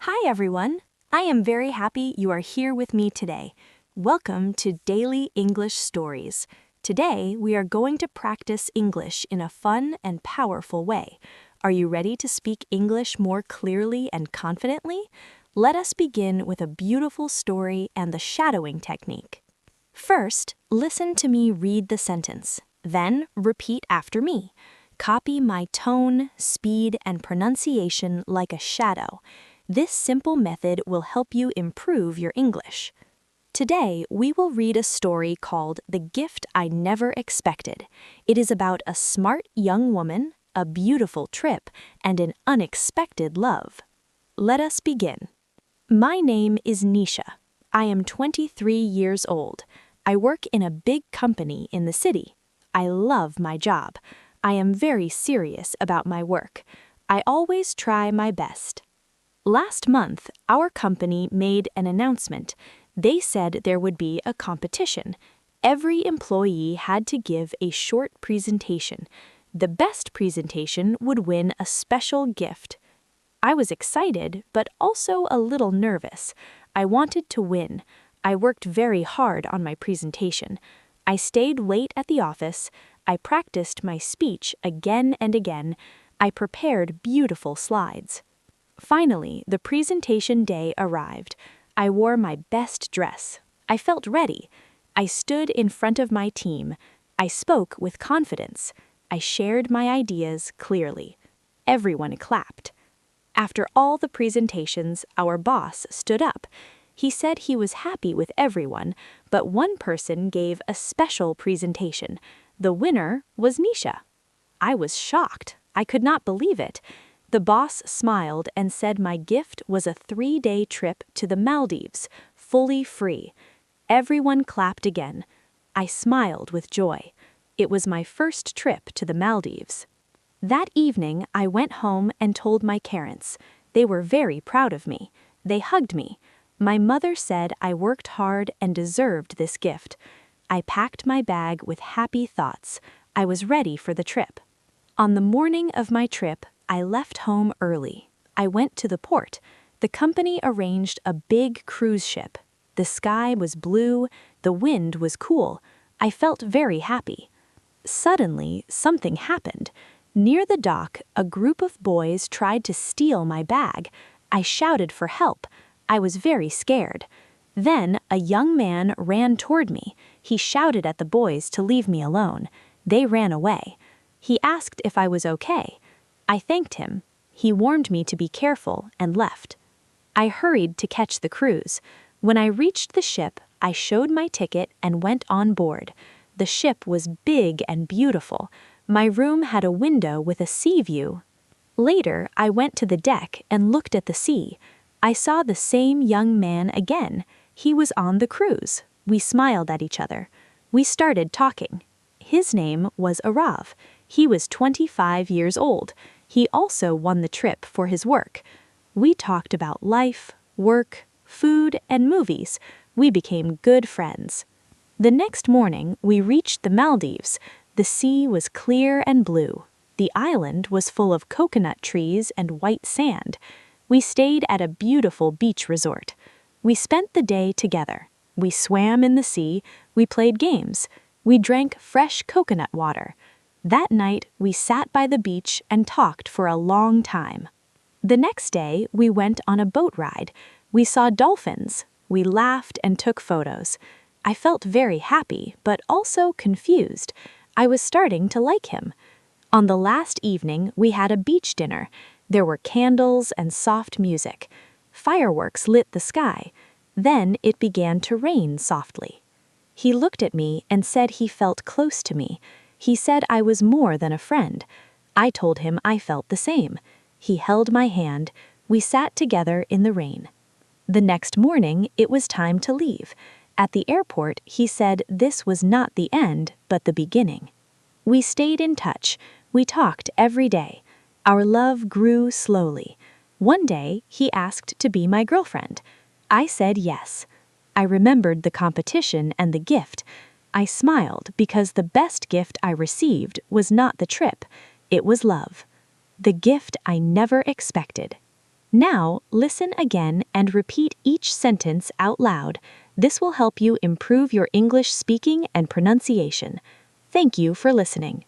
Hi everyone! I am very happy you are here with me today. Welcome to Daily English Stories. Today we are going to practice English in a fun and powerful way. Are you ready to speak English more clearly and confidently? Let us begin with a beautiful story and the shadowing technique. First, listen to me read the sentence. Then repeat after me. Copy my tone, speed, and pronunciation like a shadow. This simple method will help you improve your English. Today, we will read a story called The Gift I Never Expected. It is about a smart young woman, a beautiful trip, and an unexpected love. Let us begin. My name is Nisha. I am 23 years old. I work in a big company in the city. I love my job. I am very serious about my work. I always try my best. Last month, our company made an announcement. They said there would be a competition. Every employee had to give a short presentation. The best presentation would win a special gift. I was excited, but also a little nervous. I wanted to win. I worked very hard on my presentation. I stayed late at the office. I practiced my speech again and again. I prepared beautiful slides. Finally, the presentation day arrived. I wore my best dress. I felt ready. I stood in front of my team. I spoke with confidence. I shared my ideas clearly. Everyone clapped. After all the presentations, our boss stood up. He said he was happy with everyone, but one person gave a special presentation. The winner was Nisha. I was shocked. I could not believe it. The boss smiled and said my gift was a 3-day trip to the Maldives, fully free. Everyone clapped again. I smiled with joy. It was my first trip to the Maldives. That evening, I went home and told my parents. They were very proud of me. They hugged me. My mother said I worked hard and deserved this gift. I packed my bag with happy thoughts. I was ready for the trip. On the morning of my trip, I left home early. I went to the port. The company arranged a big cruise ship. The sky was blue, the wind was cool. I felt very happy. Suddenly, something happened. Near the dock, a group of boys tried to steal my bag. I shouted for help. I was very scared. Then, a young man ran toward me. He shouted at the boys to leave me alone. They ran away. He asked if I was okay. I thanked him. He warned me to be careful and left. I hurried to catch the cruise. When I reached the ship, I showed my ticket and went on board. The ship was big and beautiful. My room had a window with a sea view. Later, I went to the deck and looked at the sea. I saw the same young man again. He was on the cruise. We smiled at each other. We started talking. His name was Arav. He was 25 years old. He also won the trip for his work. We talked about life, work, food, and movies. We became good friends. The next morning, we reached the Maldives. The sea was clear and blue. The island was full of coconut trees and white sand. We stayed at a beautiful beach resort. We spent the day together. We swam in the sea. We played games. We drank fresh coconut water. That night, we sat by the beach and talked for a long time. The next day, we went on a boat ride. We saw dolphins. We laughed and took photos. I felt very happy, but also confused. I was starting to like him. On the last evening, we had a beach dinner. There were candles and soft music. Fireworks lit the sky. Then it began to rain softly. He looked at me and said he felt close to me. He said I was more than a friend. I told him I felt the same. He held my hand. We sat together in the rain. The next morning, it was time to leave. At the airport, he said this was not the end, but the beginning. We stayed in touch. We talked every day. Our love grew slowly. One day, he asked to be my girlfriend. I said yes. I remembered the competition and the gift. I smiled because the best gift I received was not the trip. It was love. The gift I never expected. Now, listen again and repeat each sentence out loud. This will help you improve your English speaking and pronunciation. Thank you for listening.